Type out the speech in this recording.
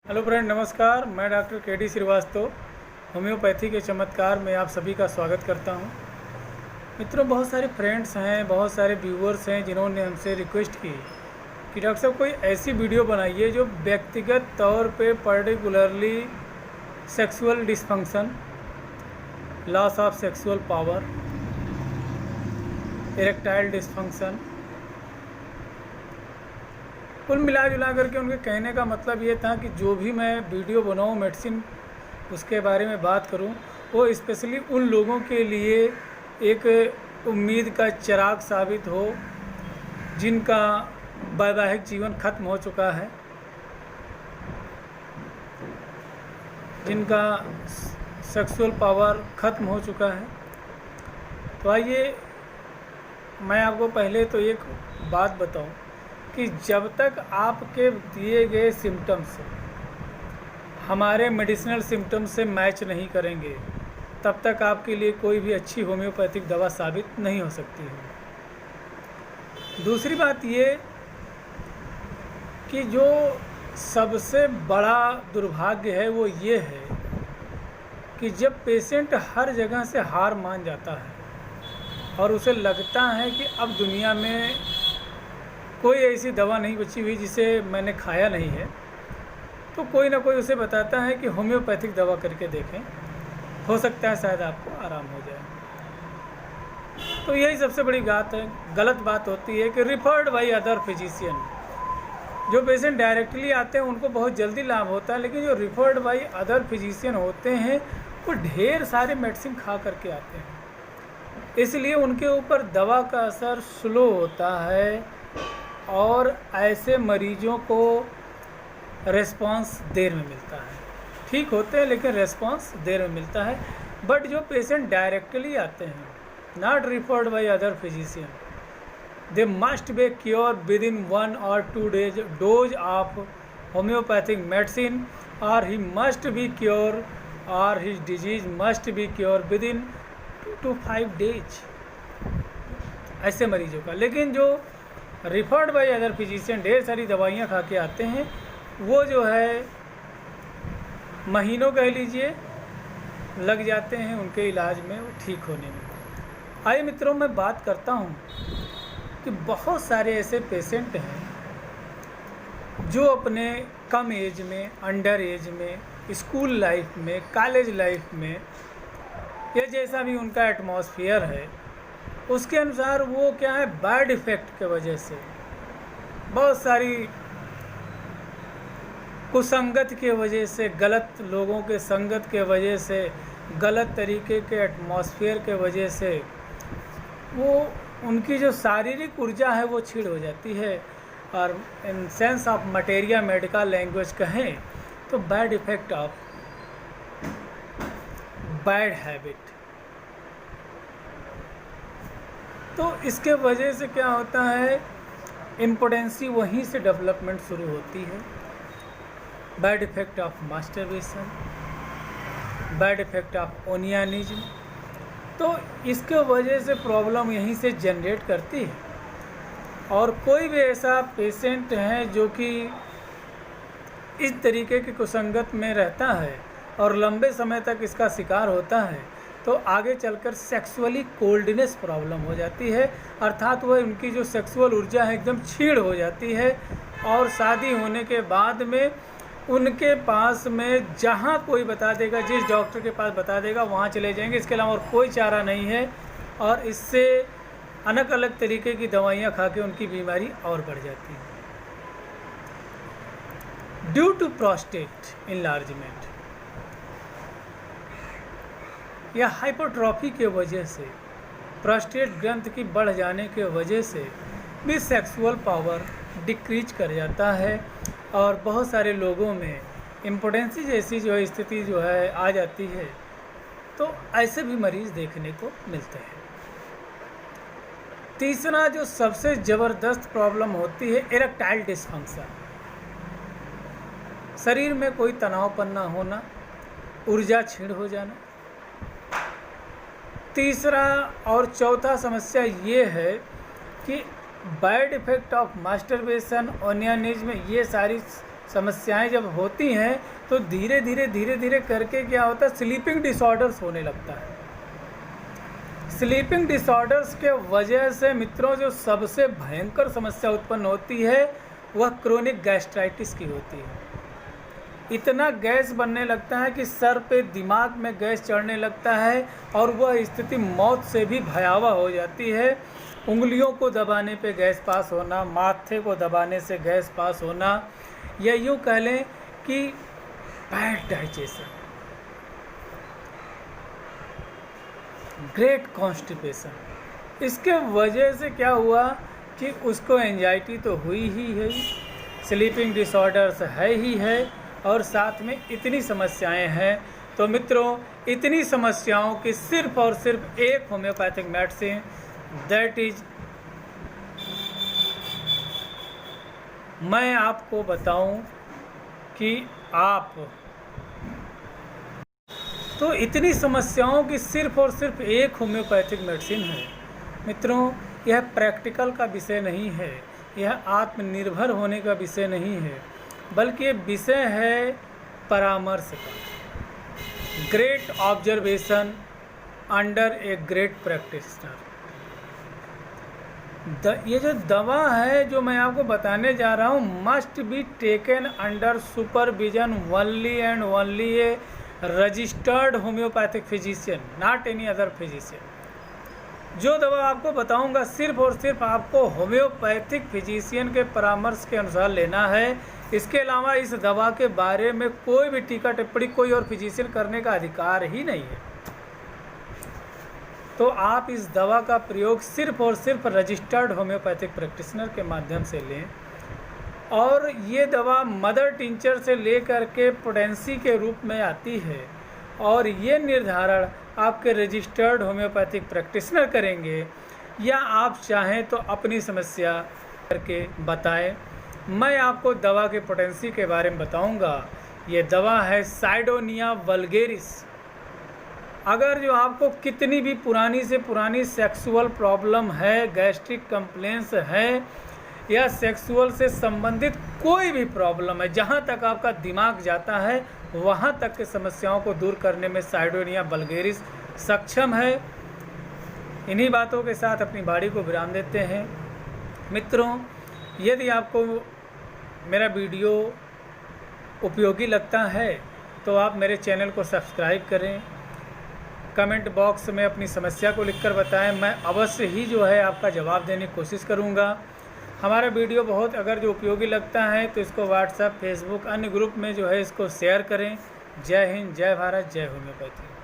Hello friend, नमस्कार। मैं doctor के डी श्रीवास्तव होम्योपैथी के चमत्कार में आप सभी का स्वागत करता हूं। मित्रों, बहुत सारे फ्रेंड्स हैं, बहुत सारे व्यूअर्स हैं जिन्होंने हमसे रिक्वेस्ट की कि डॉक्टर साहब कोई ऐसी वीडियो बनाइए जो व्यक्तिगत तौर पे particularly sexual dysfunction, loss of sexual power, erectile dysfunction, कुल मिला जुला करके उनके कहने का मतलब ये था कि जो भी मैं वीडियो बनाऊँ मेडिसिन उसके बारे में बात करूँ, वो स्पेशली उन लोगों के लिए एक उम्मीद का चिराग साबित हो जिनका वैवाहिक जीवन खत्म हो चुका है, जिनका सेक्सुअल पावर खत्म हो चुका है। तो आइए मैं आपको पहले तो एक बात बताऊं कि जब तक आपके दिए गए सिम्टम्स हमारे मेडिसिनल सिम्टम्स से मैच नहीं करेंगे, तब तक आपके लिए कोई भी अच्छी होम्योपैथिक दवा साबित नहीं हो सकती है। दूसरी बात ये कि जो सबसे बड़ा दुर्भाग्य है वो ये है कि जब पेशेंट हर जगह से हार मान जाता है और उसे लगता है कि अब दुनिया में कोई ऐसी दवा नहीं बची हुई जिसे मैंने खाया नहीं है, तो कोई ना कोई उसे बताता है कि होम्योपैथिक दवा करके देखें, हो सकता है शायद आपको आराम हो जाए। तो यही सबसे बड़ी बात है, गलत बात होती है कि रिफर्ड बाई अदर फिजिशियन। जो पेशेंट डायरेक्टली आते हैं उनको बहुत जल्दी लाभ होता है, लेकिन जो रिफर्ड बाई अदर फिजिशियन होते हैं वो ढेर सारे मेडिसिन खा करके आते हैं, इसलिए उनके ऊपर दवा का असर स्लो होता है और ऐसे मरीजों को रेस्पॉन्स देर में मिलता है। ठीक होते हैं लेकिन रेस्पॉन्स देर में मिलता है। बट जो पेशेंट डायरेक्टली आते हैं, not referred by other physician, they must be cure with in 1 or 2 days dose of homeopathic medicine, और ही मस्ट बी क्योर और his disease must be cure with in 2 to 5 days, ऐसे मरीजों का। लेकिन जो referred by other physician ढेर सारी दवाइयाँ खा के आते हैं, वो जो है महीनों कह लीजिए लग जाते हैं उनके इलाज में, वो ठीक होने में। आइए मित्रों, मैं बात करता हूँ कि बहुत सारे ऐसे पेशेंट हैं जो अपने कम एज में, अंडर एज में, स्कूल लाइफ में, कॉलेज लाइफ में, या जैसा भी उनका एटमॉस्फेयर है उसके अनुसार वो क्या है, बैड इफ़ेक्ट के वजह से, बहुत सारी कुसंगत के वजह से, गलत लोगों के संगत के वजह से, गलत तरीके के एटमॉस्फेयर के वजह से वो उनकी जो शारीरिक ऊर्जा है वो छीड़ हो जाती है, और in sense of materia medical language कहें तो bad effect of bad habit. तो इसके वजह से क्या होता है, इम्पोटेंसी वहीं से डेवलपमेंट शुरू होती है। Bad effect of masturbation, bad effect of onanism, तो इसके वजह से प्रॉब्लम यहीं से जनरेट करती है। और कोई भी ऐसा पेशेंट है जो कि इस तरीके की कुसंगत में रहता है और लंबे समय तक इसका शिकार होता है, तो आगे चलकर सेक्सुअली कोल्डनेस प्रॉब्लम हो जाती है, अर्थात वह उनकी जो सेक्सुअल ऊर्जा है एकदम छीड़ हो जाती है, और शादी होने के बाद में उनके पास में जहाँ कोई बता देगा, जिस डॉक्टर के पास बता देगा वहाँ चले जाएंगे, इसके अलावा और कोई चारा नहीं है। और इससे अलग अलग तरीके की दवाइयाँ खा के उनकी बीमारी और बढ़ जाती है। ड्यू टू प्रोस्टेट इनलार्जमेंट या हाइपरट्रॉफी के वजह से, प्रोस्टेट ग्रंथ की बढ़ जाने के वजह से भी सेक्सुअल पावर डिक्रीज कर जाता है, और बहुत सारे लोगों में इम्पोटेंसी जैसी जो है स्थिति जो है आ जाती है। तो ऐसे भी मरीज़ देखने को मिलते हैं। तीसरा जो सबसे ज़बरदस्त प्रॉब्लम होती है, इरेक्टाइल डिसफंक्शन। शरीर में कोई तनावपन ना होना, ऊर्जा छीड़ हो जाना। तीसरा और चौथा समस्या ये है कि बैड इफ़ेक्ट ऑफ मास्टरबेशन, ओनियानिज्म, ये सारी समस्याएं जब होती हैं तो धीरे धीरे करके क्या होता है, स्लीपिंग डिसऑर्डर्स होने लगता है। स्लीपिंग डिसऑर्डर्स के वजह से मित्रों जो सबसे भयंकर समस्या उत्पन्न होती है वह क्रोनिक गैस्ट्राइटिस की होती है। इतना गैस बनने लगता है कि सर पे दिमाग में गैस चढ़ने लगता है और वह स्थिति मौत से भी भयावह हो जाती है। उंगलियों को दबाने पे गैस पास होना, माथे को दबाने से गैस पास होना, या यूँ कह लें कि बैड डाइजेशन, ग्रेट कॉन्स्टिपेशन। इसके वजह से क्या हुआ कि उसको एंजाइटी तो हुई ही है, स्लीपिंग डिसऑर्डर्स है ही है, और साथ में इतनी समस्याएं हैं। तो मित्रों, इतनी समस्याओं की सिर्फ और सिर्फ एक होम्योपैथिक मेडिसिन, दैट इज, मैं आपको बताऊं कि आप तो इतनी समस्याओं की सिर्फ और सिर्फ एक होम्योपैथिक मेडिसिन है। मित्रों, यह प्रैक्टिकल का विषय नहीं है, यह आत्मनिर्भर होने का विषय नहीं है, बल्कि ये विषय है परामर्श का। Great observation under a great practitioner. ये जो दवा है जो मैं आपको बताने जा रहा हूँ, must be taken under supervision only and only A registered homeopathic physician, not any other physician. जो दवा आपको बताऊंगा सिर्फ और सिर्फ आपको होम्योपैथिक फिजिशियन के परामर्श के अनुसार लेना है। इसके अलावा इस दवा के बारे में कोई भी टीका टिप्पणी कोई और फिजिशियन करने का अधिकार ही नहीं है। तो आप इस दवा का प्रयोग सिर्फ और सिर्फ रजिस्टर्ड होम्योपैथिक प्रैक्टिशनर के माध्यम से लें, और ये दवा मदर टिंचर से लेकर के पोटेंसी के रूप में आती है, और ये निर्धारण आपके रजिस्टर्ड होम्योपैथिक प्रैक्टिशनर करेंगे, या आप चाहें तो अपनी समस्या करके बताएं। मैं आपको दवा के पोटेंसी के बारे में बताऊंगा। ये दवा है साइडोनिया वल्गेरिस। अगर जो आपको कितनी भी पुरानी से पुरानी सेक्सुअल प्रॉब्लम है, गैस्ट्रिक कंप्लेंट्स है, या सेक्सुअल से संबंधित कोई भी प्रॉब्लम है, जहाँ तक आपका दिमाग जाता है वहाँ तक की समस्याओं को दूर करने में साइडोनिया वल्गेरिस सक्षम है। इन्हीं बातों के साथ अपनी वाणी को विराम देते हैं। मित्रों, यदि आपको मेरा वीडियो उपयोगी लगता है तो आप मेरे चैनल को सब्सक्राइब करें, कमेंट बॉक्स में अपनी समस्या को लिखकर बताएं। मैं अवश्य ही जो है आपका जवाब देने की कोशिश करूंगा। हमारा वीडियो बहुत अगर जो उपयोगी लगता है तो इसको व्हाट्सएप, फेसबुक, अन्य ग्रुप में जो है इसको शेयर करें। जय हिंद, जय भारत, जय होम्योपैथी।